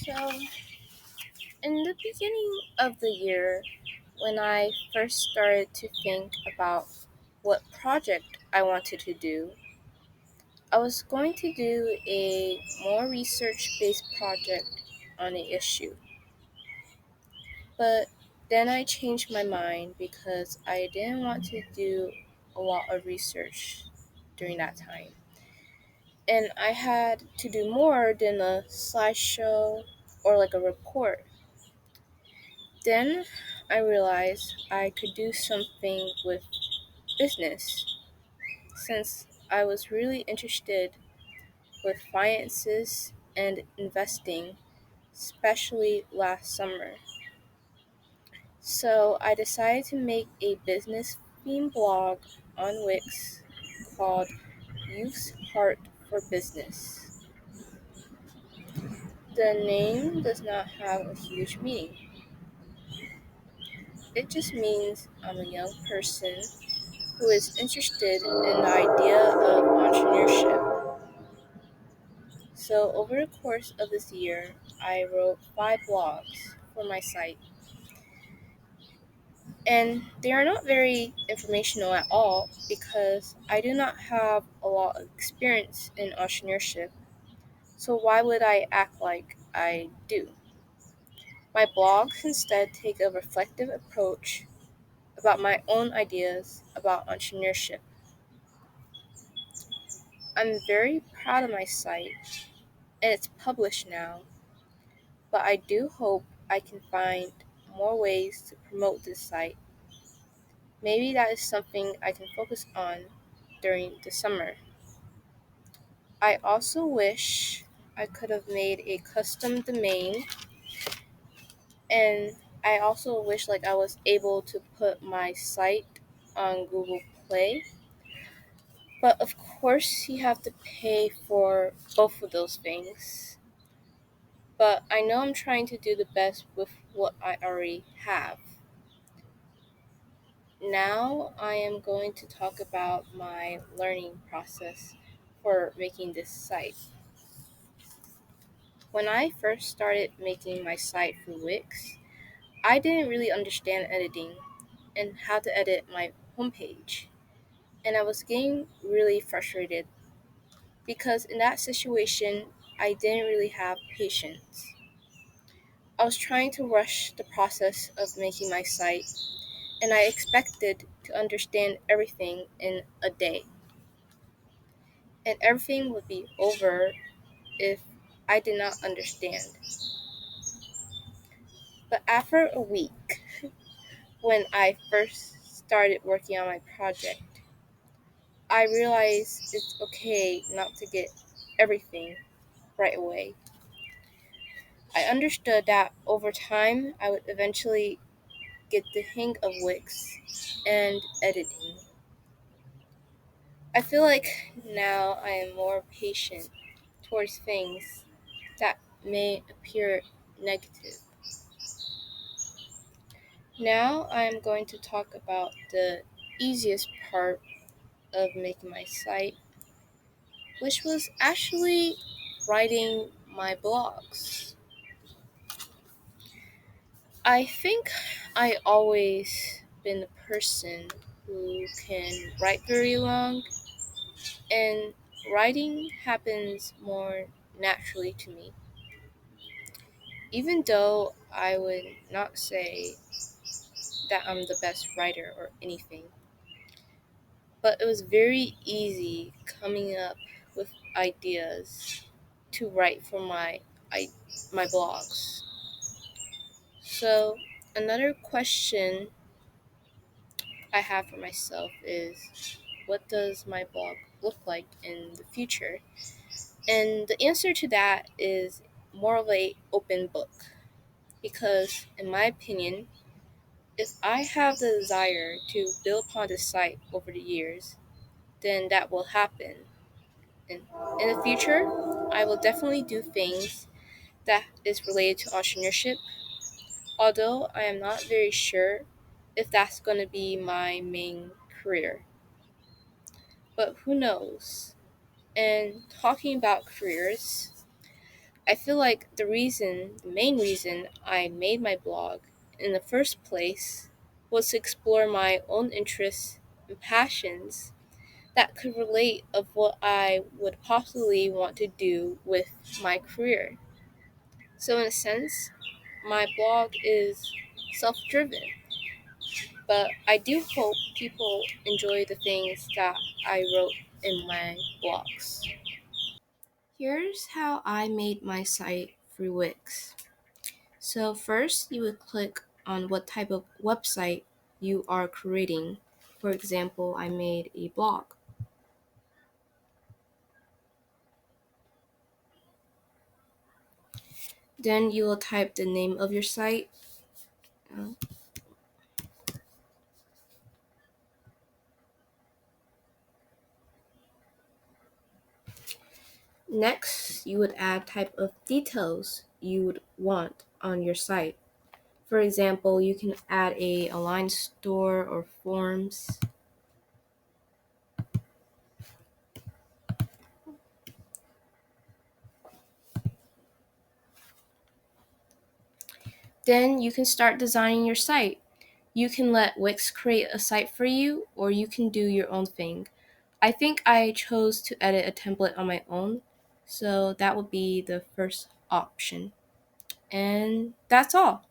So, in the beginning of the year, when I first started to think about what project I wanted to do, I was going to do a more research based project on the issue. But then I changed my mind because I didn't want to do a lot of research during that time. And I had to do more than a slideshow or like a report. Then I realized I could do something with business since I was really interested with finances and investing, especially last summer. So I decided to make a business themed blog on Wix called Youth's Heart for Business. The name does not have a huge meaning. It just means I'm a young person who is interested in the idea of entrepreneurship. So, over the course of this year, I wrote 5 blogs for my site, and they are not very informational at all because I do not have a lot of experience in entrepreneurship. So, why would I act like I do? My blogs instead take a reflective approach about my own ideas about entrepreneurship. I'm very proud of my site and it's published now, but I do hope I can find more ways to promote this site. Maybe that is something I can focus on during the summer. I also wish I could have made a custom domain, and I also wish I was able to put my site on Google Play. But of course you have to pay for both of those things. But I know I'm trying to do the best with what I already have. Now I am going to talk about my learning process for making this site. When I first started making my site through Wix, I didn't really understand editing and how to edit my homepage. And I was getting really frustrated because in that situation, I didn't really have patience. I was trying to rush the process of making my site, and I expected to understand everything in a day. And everything would be over if I did not understand. But after a week, when I first started working on my project, I realized it's okay not to get everything right away. I understood that over time I would eventually get the hang of Wix and editing. I feel like now I am more patient towards things that may appear negative. Now I am going to talk about the easiest part of making my site, which was actually writing my blogs. I think I always been a person who can write very long, and writing happens more naturally to me. Even though I would not say that I'm the best writer or anything, but it was very easy coming up with ideas to write for I, my blogs. So another question I have for myself is what does my blog look like in the future? And the answer to that is more of a open book because in my opinion, if I have the desire to build upon this site over the years, then that will happen. And in the future, I will definitely do things that is related to entrepreneurship, although I am not very sure if that's going to be my main career. But who knows? And talking about careers, I feel like the main reason I made my blog in the first place was to explore my own interests and passions that could relate of what I would possibly want to do with my career. So in a sense, my blog is self-driven, but I do hope people enjoy the things that I wrote in my blogs. Here's how I made my site through Wix. So first, you would click on what type of website you are creating. For example, I made a blog. Then you will type the name of your site. Uh, Next, you would add type of details you would want on your site. For example, you can add a online store or forms. Then you can start designing your site. You can let Wix create a site for you, or you can do your own thing. I think I chose to edit a template on my own, so that would be the first option. And that's all.